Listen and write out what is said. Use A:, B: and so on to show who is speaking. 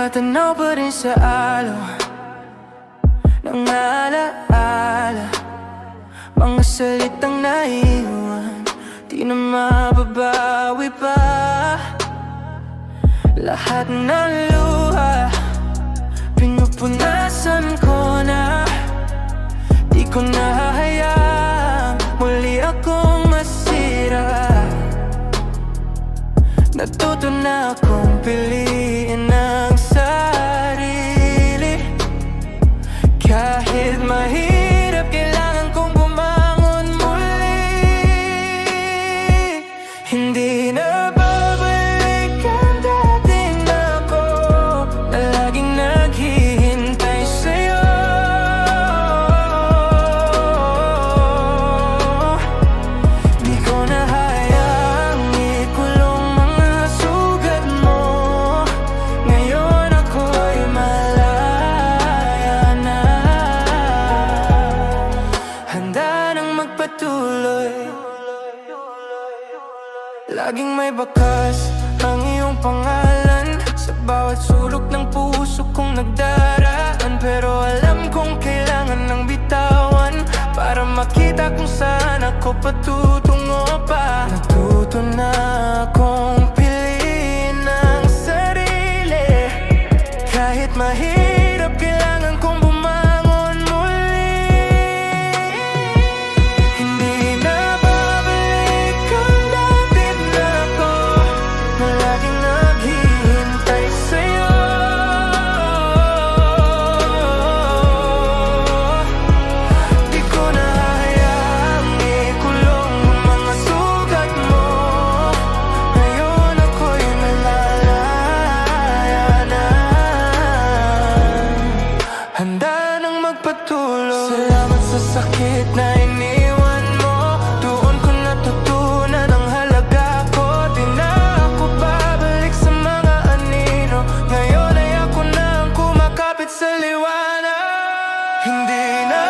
A: Tumatanaw pa rin sa alo ng alaala, mga salitang naiwan, di na mababawi pa. Lahat ng luha pinupunasan ko na, di ko na hahayaang muli akong masira. Natuto na akong piliin ang sarili. Kahit mahirap, kailangan kong bumangon muli. Hindi na babalik ang dating ako na laging naghihintay sa'yo. Di ko na hayaang ikulong mga sugat mo. Ngayon ako'y malaya na, handa nang magpatuloy. Laging may bakas ang iyong pangalan sa bawat sulok ng puso kong nagdaraan. Pero alam kong kailangan ng bitawan para makita kung saan ako patutungo pa. Natuto na akong piliin ang sarili. Kahit mahirap, kailangan kong bumangon muli. Hindi na babalik ang dating ako na laging naghihintay sa'yo. Di ko na hayaang ikulong ang mga sugat mo. Ngayon ako'y malalaya na, handa nang magpatuloy. Salamat sa sakit na iniwan mo. Doon ko natutunan ang halaga ko. Di na ako babalik sa mga anino. Ngayon ay ako na ang kumakapit sa liwanag. Hindi na